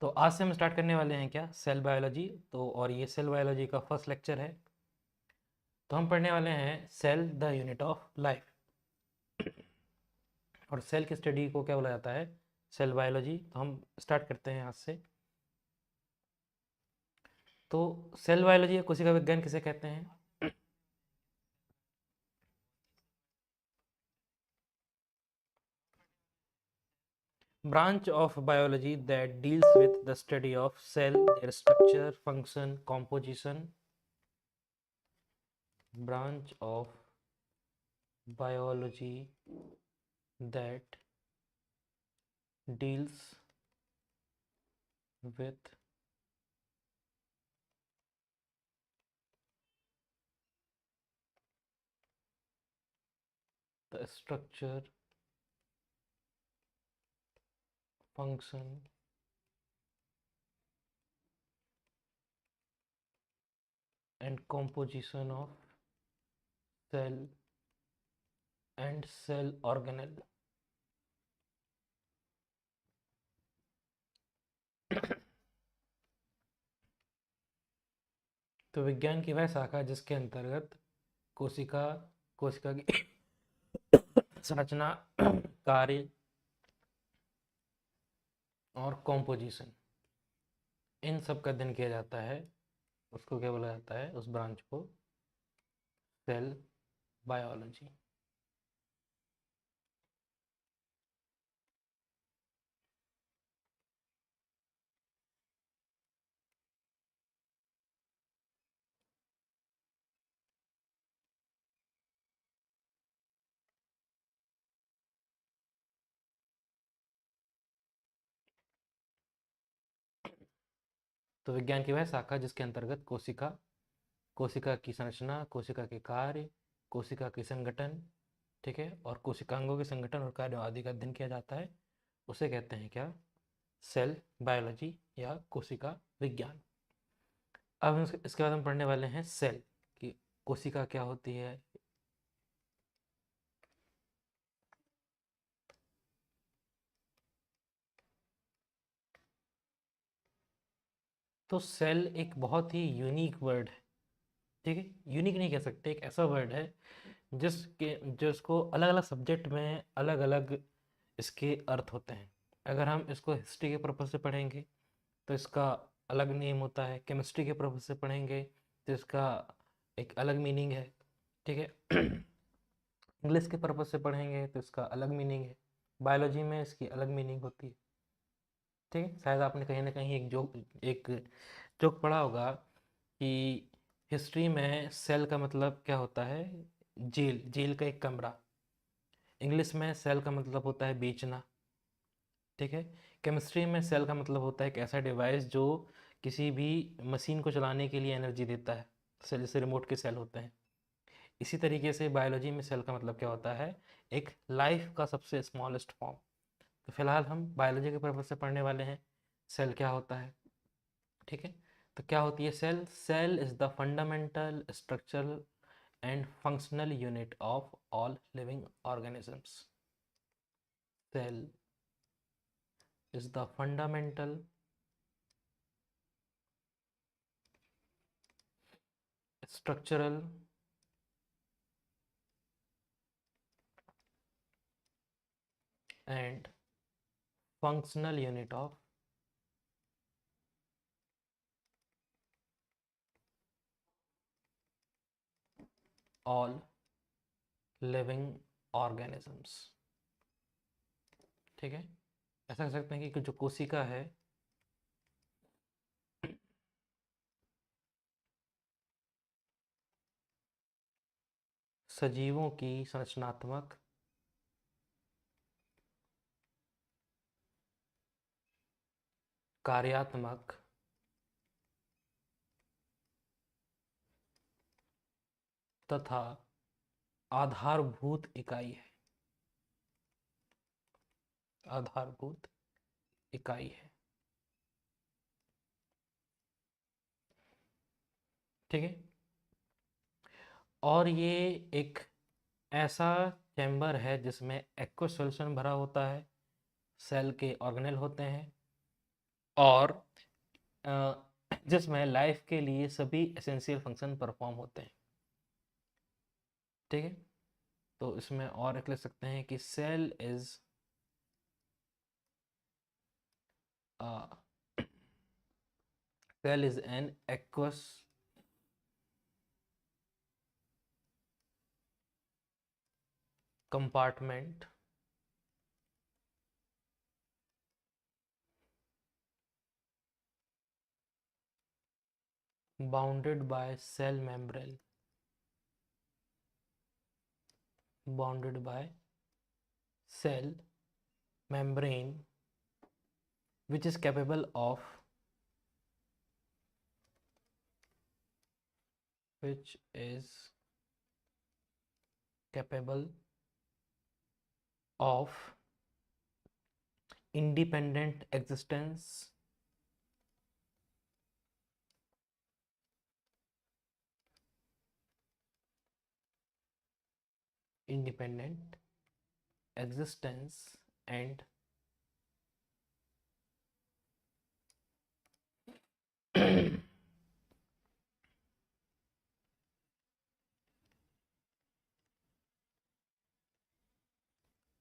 तो आज से हम स्टार्ट करने वाले हैं क्या, सेल बायोलॉजी। तो और ये सेल बायोलॉजी का फर्स्ट लेक्चर है। तो हम पढ़ने वाले हैं cell the unit of life. और सेल की स्टडी को क्या बोला जाता है, सेल बायोलॉजी। तो हम स्टार्ट करते हैं आज से। तो सेल बायोलॉजी या कोशिका विज्ञान किसे कहते हैं? Branch of biology that deals with the study of cell, their structure, function, composition. Branch of biology that deals with the structure, function, and composition of cell and cell organelle. तो विज्ञान की वह शाखा जिसके अंतर्गत कोशिका कोशिका की संरचना, कार्य और कॉम्पोजिशन, इन सब का अध्ययन किया जाता है, उसको क्या बोला जाता है, उस ब्रांच को सेल बायोलॉजी। तो विज्ञान की वह शाखा जिसके अंतर्गत कोशिका कोशिका की संरचना, कोशिका के कार्य, कोशिका के संगठन, ठीक है, और कोशिकांगों के संगठन और कार्य आदि का अध्ययन किया जाता है, उसे कहते हैं क्या, सेल बायोलॉजी या कोशिका विज्ञान। अब इसके बाद हम पढ़ने वाले हैं सेल की कोशिका क्या होती है। तो सेल एक बहुत ही यूनिक वर्ड है, ठीक है, यूनिक नहीं कह सकते, एक ऐसा वर्ड है जिसको अलग अलग सब्जेक्ट में अलग अलग इसके अर्थ होते हैं। अगर हम इसको हिस्ट्री के पर्पज से पढ़ेंगे तो इसका अलग नेम होता है, केमिस्ट्री के पर्पज से पढ़ेंगे तो इसका एक अलग मीनिंग है, ठीक है। इंग्लिश के पर्पज से पढ़ेंगे तो इसका अलग मीनिंग है, बायोलॉजी में इसकी अलग मीनिंग होती है, ठीक है। शायद आपने कहीं ना कहीं एक जोक पढ़ा होगा कि हिस्ट्री में सेल का मतलब क्या होता है, जेल, जेल का एक कमरा। इंग्लिश में सेल का मतलब होता है बेचना, ठीक है। केमिस्ट्री में सेल का मतलब होता है एक ऐसा डिवाइस जो किसी भी मशीन को चलाने के लिए एनर्जी देता है, सेल जैसे रिमोट के सेल होते हैं। इसी तरीके से बायोलॉजी में सेल का मतलब क्या होता है, एक लाइफ का सबसे स्मॉलेस्ट फॉर्म। तो फिलहाल हम बायोलॉजी के पर्पज से पढ़ने वाले हैं सेल क्या होता है, ठीक है। तो क्या होती है cell, cell is the fundamental structural and functional unit of all living organisms. Cell is the fundamental structural and functional unit of all living organisms, ठीक है। ऐसा कह सकते हैं कि जो कोशिका है सजीवों की संरचनात्मक, कार्यात्मक तथा आधारभूत इकाई है, आधारभूत इकाई है, ठीक है। और ये एक ऐसा चैम्बर है जिसमें एक्वा सॉल्यूशन भरा होता है, सेल के ऑर्गेनेल होते हैं, और जिसमें लाइफ के लिए सभी एसेंशियल फंक्शन परफॉर्म होते हैं। ठीक है, तो इसमें और एक लिख सकते हैं कि cell is an aqueous compartment bounded by cell membrane, bounded by cell membrane, which is capable of which is capable of independent existence, independent existence and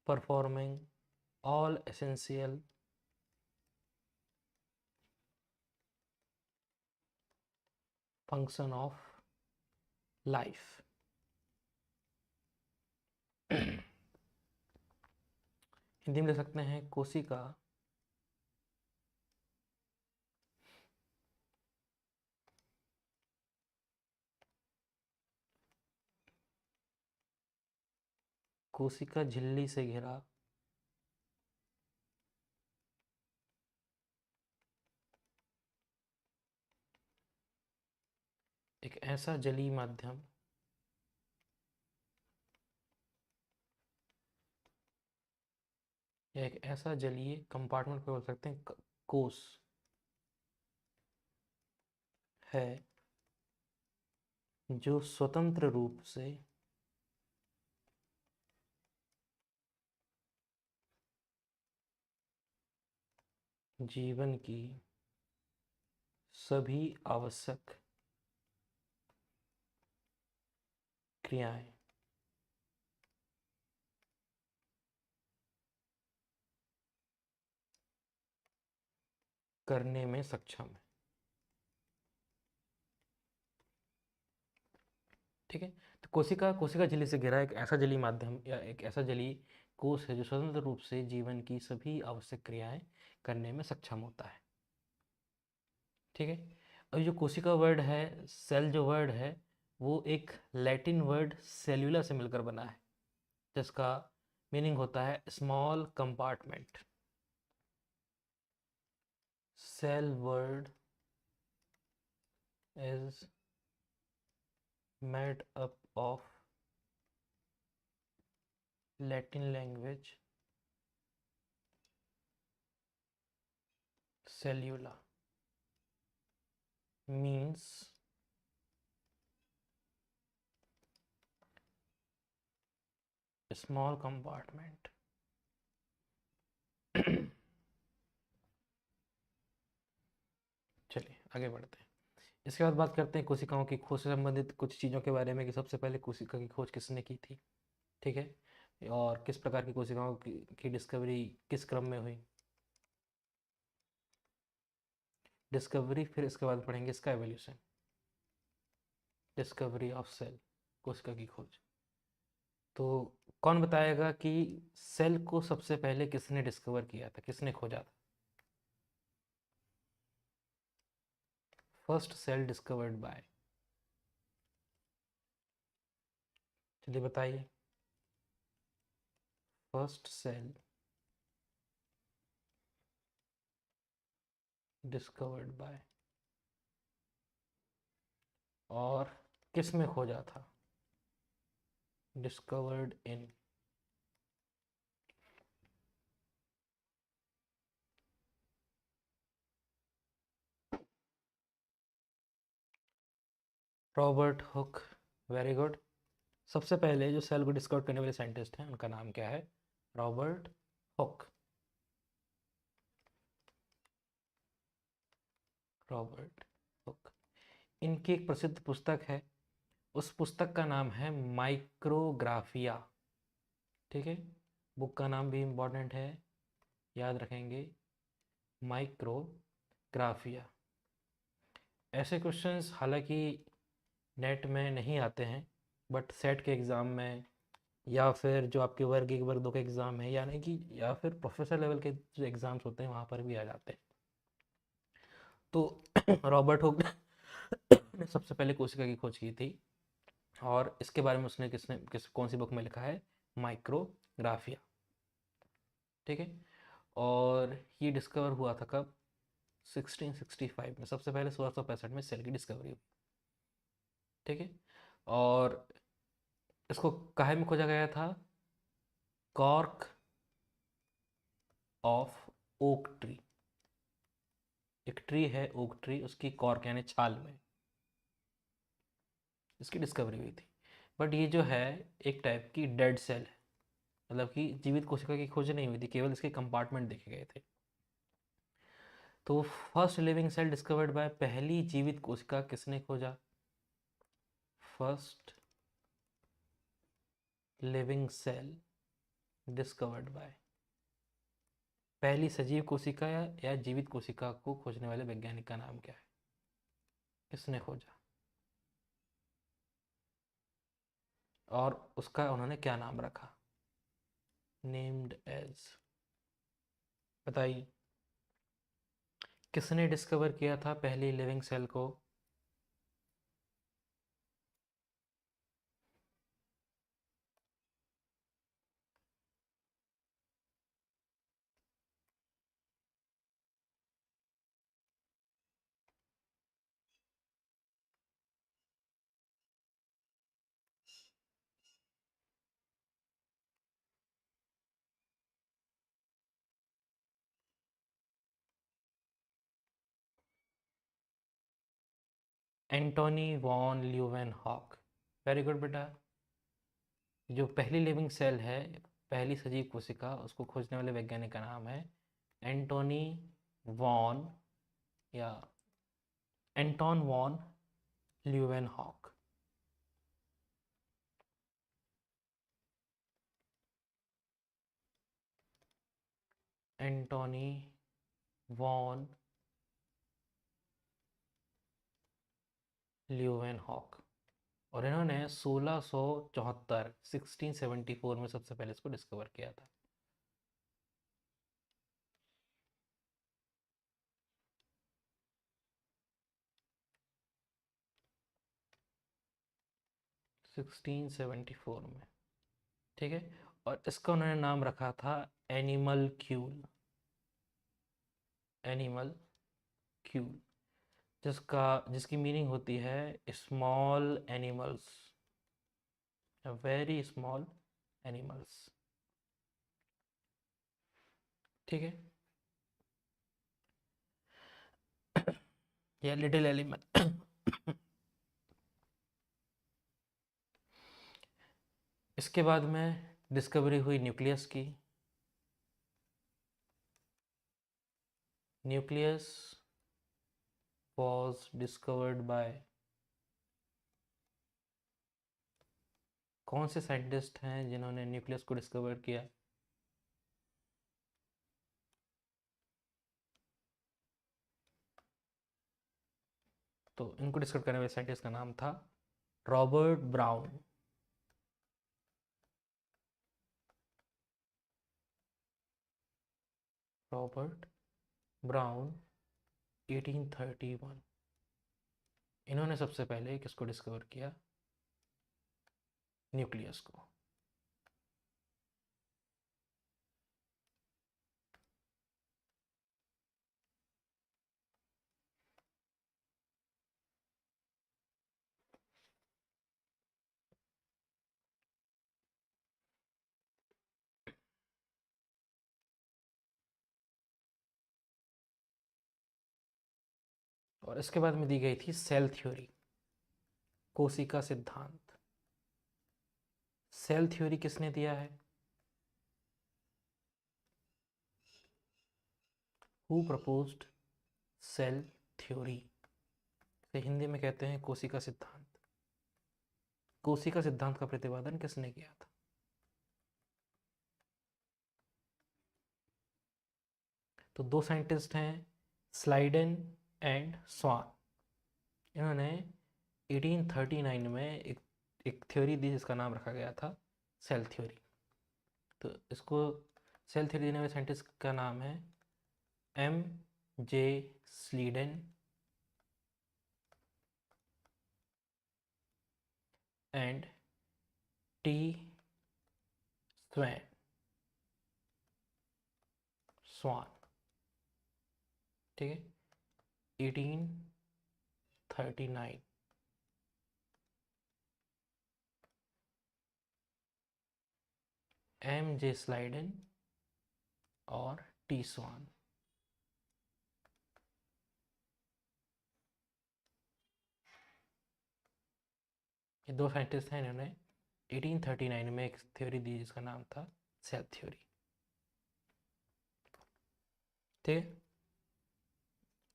performing all essential function of life. Hindi में लिख सकते हैं कोशिका कोशिका झिल्ली से घिरा एक ऐसा जलीय माध्यम या एक ऐसा जलीय कंपार्टमेंट को बोल सकते हैं कोश है जो स्वतंत्र रूप से जीवन की सभी आवश्यक क्रियाएं करने में सक्षम है। ठीक है, तो कोशिका कोशिका झिल्ली से घिरा एक ऐसा जलीय माध्यम या एक ऐसा जलीय कोश है जो स्वतंत्र रूप से जीवन की सभी आवश्यक क्रियाएं करने में सक्षम होता है। ठीक है, अब जो कोशिका वर्ड है, सेल जो वर्ड है, वो एक लैटिन वर्ड सेल्यूला से मिलकर बना है, जिसका मीनिंग होता है small compartment. Cell word is made up of Latin language cellula means small compartment। चलिए आगे बढ़ते हैं। इसके बाद बात करते हैं कोशिकाओं की खोज से संबंधित कुछ चीज़ों के बारे में कि सबसे पहले कोशिका की खोज किसने की थी। ठीक है, और किस प्रकार की कोशिकाओं की डिस्कवरी किस क्रम में हुई, डिस्कवरी, फिर इसके बाद पढ़ेंगे इसका एवोल्यूशन। डिस्कवरी ऑफ सेल, कोशिका की खोज। तो कौन बताएगा कि सेल को सबसे पहले किसने डिस्कवर किया था, किसने खोजा था? फर्स्ट सेल डिस्कवर्ड बाय, चलिए बताइए। फर्स्ट सेल डिस्कवर्ड बाय, और किस में खोजा था? Discovered in Robert Hooke. Very good. सबसे पहले जो सेल को डिस्कवर करने वाले साइंटिस्ट हैं उनका नाम क्या है? Robert Hooke. Robert Hooke. इनकी एक प्रसिद्ध पुस्तक है, उस पुस्तक का नाम है माइक्रोग्राफिया। ठीक है, बुक का नाम भी इम्पोर्टेंट है, याद रखेंगे, माइक्रोग्राफिया। ऐसे क्वेश्चंस हालांकि नेट में नहीं आते हैं, बट सेट के एग्ज़ाम में या फिर जो आपके वर्ग 1 वर्ग 2 के एग्ज़ाम है, यानी कि या फिर प्रोफेसर लेवल के जो एग्ज़ाम्स होते हैं वहाँ पर भी आ जाते हैं। तो रॉबर्ट हुक ने सबसे पहले कोशिका की खोज की थी, और इसके बारे में उसने कौन सी बुक में लिखा है, माइक्रोग्राफिया। ठीक है, और ये डिस्कवर हुआ था कब, 1665 में, सबसे पहले 1665 में सेल की डिस्कवरी हुई। ठीक है, और इसको काहे में खोजा गया था, कॉर्क ऑफ ओक ट्री। एक ट्री है ओक ट्री, उसकी कॉर्क यानी छाल में इसकी डिस्कवरी हुई थी। बट ये जो है एक टाइप की डेड सेल है, मतलब कि जीवित कोशिका की खोज नहीं हुई थी, केवल इसके कंपार्टमेंट देखे गए थे। तो first living cell discovered by, पहली जीवित कोशिका किसने खोजा, first living cell discovered by, पहली सजीव कोशिका या जीवित कोशिका को खोजने वाले वैज्ञानिक का नाम क्या है, किसने खोजा, और उसका उन्होंने क्या नाम रखा, नेम्ड एज, बताइए किसने डिस्कवर किया था पहली लिविंग सेल को। Antony von Leeuwenhoek. Very good बेटा। जो पहली लिविंग सेल है, पहली सजीव कोशिका, उसको खोजने वाले वैज्ञानिक का नाम है एंटोनी वॉन या Anton von Leeuwenhoek. Antony von Leeuwenhoek, और इन्होंने 1674 में सबसे पहले इसको डिस्कवर किया था। सिक्सटीन सेवेंटी फोर में, ठीक है, और इसका उन्होंने नाम रखा था एनिमल क्यूल, एनिमल क्यूल, जिसकी मीनिंग होती है small animals, very small animals. ठीक है, या लिटिल एनिमल। इसके बाद में डिस्कवरी हुई न्यूक्लियस की। न्यूक्लियस was discovered by, कौन से साइंटिस्ट हैं जिन्होंने न्यूक्लियस को डिस्कवर किया, तो इनको डिस्कवर करने वाले साइंटिस्ट का नाम था रॉबर्ट ब्राउन। रॉबर्ट ब्राउन 1831, इन्होंने सबसे पहले किसको डिस्कवर किया, न्यूक्लियस को। और इसके बाद में दी गई थी सेल थ्योरी, कोशिका सिद्धांत। सेल थ्योरी किसने दिया है, हु प्रपोज्ड सेल थ्योरी से हिंदी में कहते हैं कोशिका सिद्धांत। कोशिका सिद्धांत का प्रतिपादन किसने किया था? तो दो साइंटिस्ट हैं, स्लाइडेन एंड स्वान। इन्होंने 1839 में एक थ्योरी दी जिसका नाम रखा गया था सेल थ्योरी। तो इसको सेल थ्योरी देने वाले साइंटिस्ट का नाम है M J Schleiden and T Schwann. ठीक है, 1839। एम जे स्लाइडन और टी स्वान। ये दो साइंटिस्ट हैं, इन्होंने 1839 में एक थ्योरी दी जिसका नाम था सेल थ्योरी। ठीक है,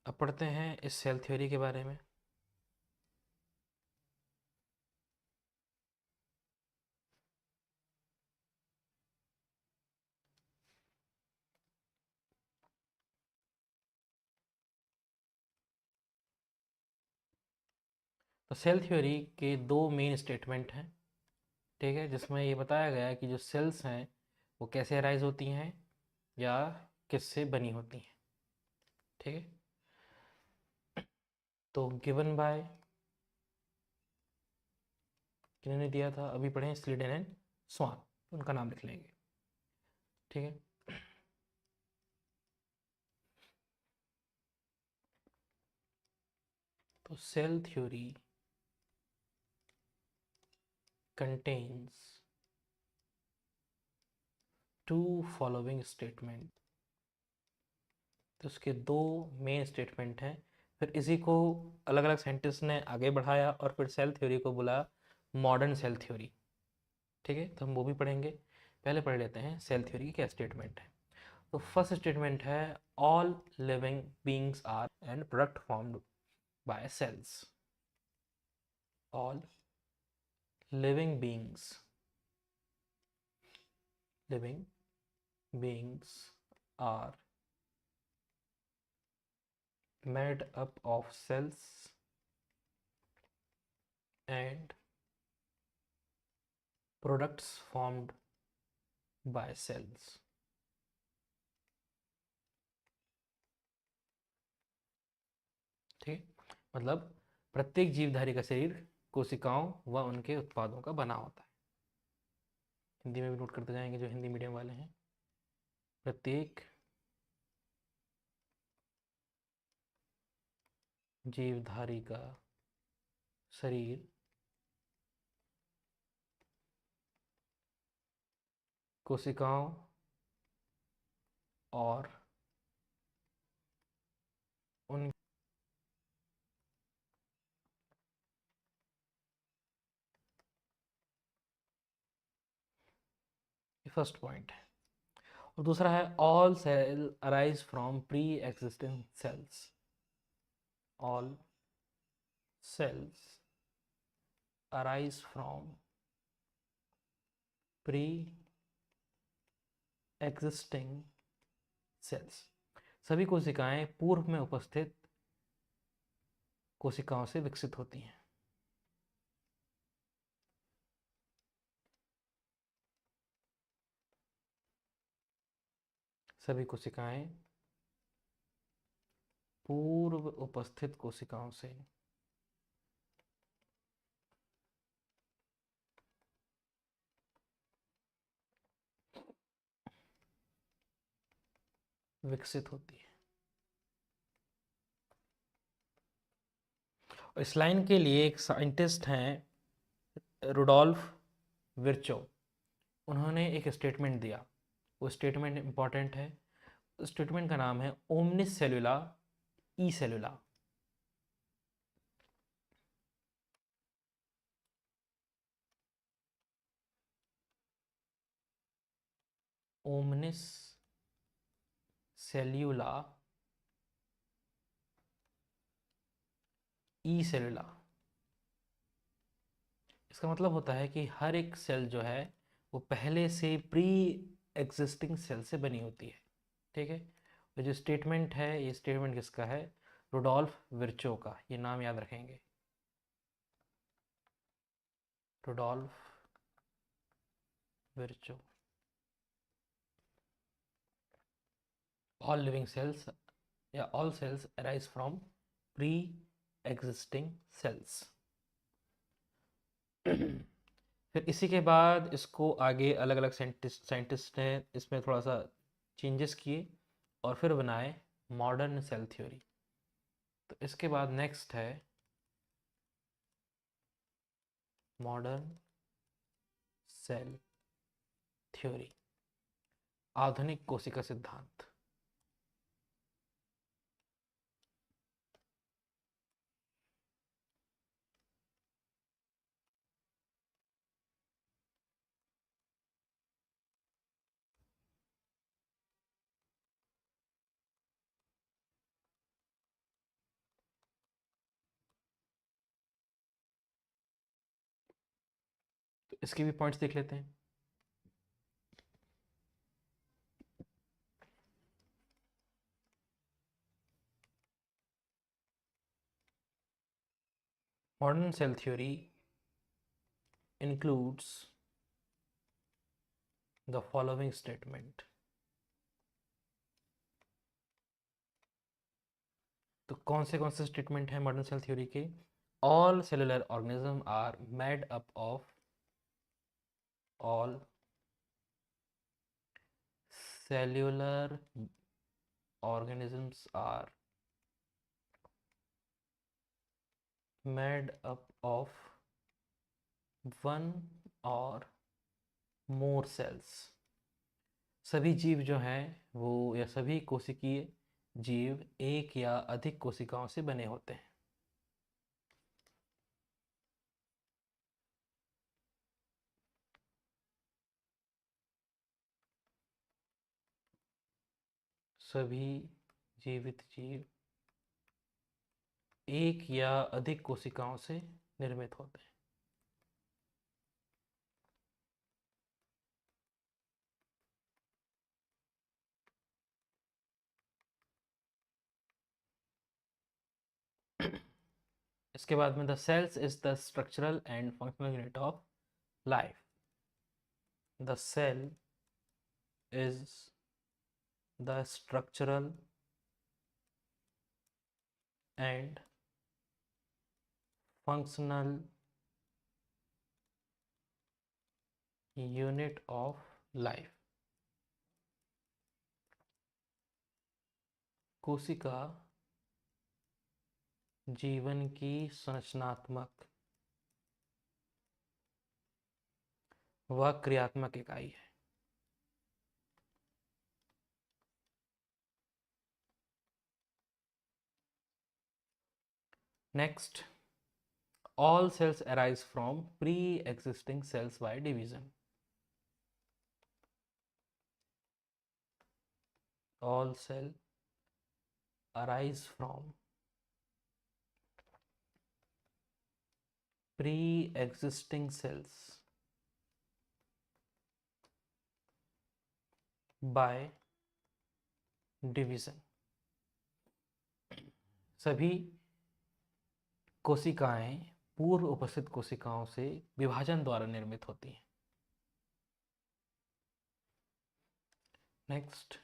अब पढ़ते हैं इस सेल थ्योरी के बारे में। तो सेल थ्योरी के दो मेन स्टेटमेंट हैं। ठीक है, जिसमें ये बताया गया है कि जो सेल्स हैं वो कैसे अराइज होती हैं या किससे बनी होती हैं। ठीक है, तो गिवन बाय किन्होंने दिया था, अभी पढ़े स्लीडन एंड स्वान, उनका नाम लिख लेंगे। ठीक है, तो cell theory contains two following statement. तो उसके दो मेन स्टेटमेंट हैं। फिर इसी को अलग अलग साइंटिस्ट ने आगे बढ़ाया और फिर सेल थ्योरी को बोला मॉडर्न सेल थ्योरी। ठीक है, तो हम वो भी पढ़ेंगे। पहले पढ़ लेते हैं सेल थ्योरी की क्या स्टेटमेंट है। तो फर्स्ट स्टेटमेंट है all living beings are end product formed by cells. All living beings are made up of cells and products formed by cells। ठीक, मतलब प्रत्येक जीवधारी का शरीर कोशिकाओं व उनके उत्पादों का बना होता है। हिंदी में भी नोट करते जाएंगे जो हिंदी मीडियम वाले हैं। प्रत्येक जीवधारी का शरीर कोशिकाओं और उन फर्स्ट पॉइंट है। और दूसरा है all cell arise from pre existing cells. All cells arise from pre existing cells. सभी कोशिकाएं पूर्व में उपस्थित कोशिकाओं से विकसित होती हैं। सभी कोशिकाएं पूर्व उपस्थित कोशिकाओं से विकसित होती है। और इस लाइन के लिए एक साइंटिस्ट हैं रुडोल्फ विर्चो। उन्होंने एक स्टेटमेंट दिया, वो स्टेटमेंट इंपॉर्टेंट है। स्टेटमेंट का नाम है ओमनिस सेलुला ई सेलुला। ओमनिस सेल्यूला ई सेलुला। इसका मतलब होता है कि हर एक सेल जो है वो पहले से प्री एग्जिस्टिंग सेल से बनी होती है। ठीक है। तो जो स्टेटमेंट है, ये स्टेटमेंट किसका है? रुडोल्फ विर्चो का। ये नाम याद रखेंगे, Rudolf Virchow. All living cells या all cells arise from pre existing cells. फिर इसी के बाद इसको आगे अलग अलग साइंटिस्ट ने इसमें थोड़ा सा चेंजेस किए और फिर बनाए मॉडर्न सेल थ्योरी। तो इसके बाद नेक्स्ट है मॉडर्न सेल थ्योरी, आधुनिक कोशिका सिद्धांत। तो इसके भी पॉइंट्स देख लेते हैं। Modern cell theory includes the following statement। तो कौन से स्टेटमेंट है मॉडर्न सेल थ्योरी के? All cellular organism are made up of all cellular organisms are made up of one or more cells। सभी जीव जो हैं वो, या सभी कोशिकीय जीव एक या अधिक कोशिकाओं से बने होते हैं। सभी जीवित जीव एक या अधिक कोशिकाओं से निर्मित होते हैं। इसके बाद में the cells is the structural and functional unit of life. The cell is the structural and functional unit of life. कोशिका जीवन की संरचनात्मक व क्रियात्मक इकाई है। Next, all cells arise from pre-existing cells by division। all cell arise from pre-existing cells by division। सभी कोशिकाएं पूर्व उपस्थित कोशिकाओं से विभाजन द्वारा निर्मित होती हैं। Next,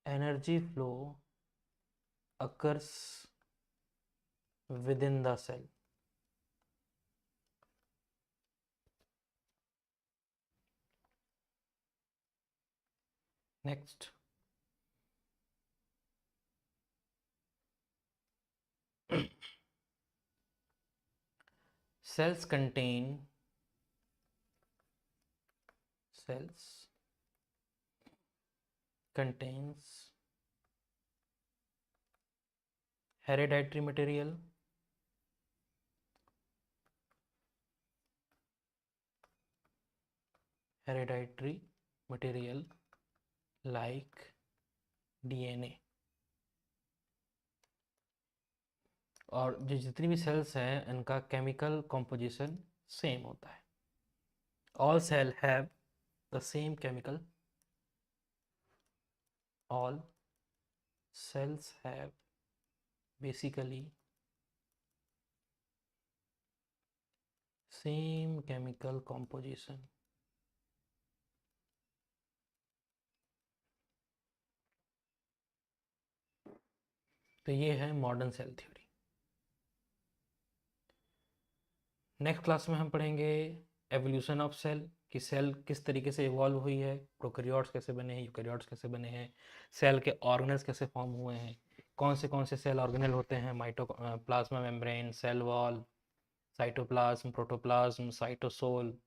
energy flow occurs within the cell। Next, cells contains hereditary material like DNA। और जो जितनी भी सेल्स हैं इनका केमिकल कॉम्पोजिशन सेम होता है. All cell have the same chemical. ऑल cells have basically same chemical composition. तो ये है modern cell theory. Next class में हम पढ़ेंगे एवोल्यूशन ऑफ सेल, कि सेल किस तरीके से इवॉल्व हुई है, प्रोकैरियोट्स कैसे बने हैं, यूकैरियोट्स कैसे बने हैं, सेल के ऑर्गेनल्स कैसे फॉर्म हुए हैं, कौन से सेल ऑर्गेनल होते हैं, plasma membrane, cell wall, cytoplasm, protoplasm, cytosol,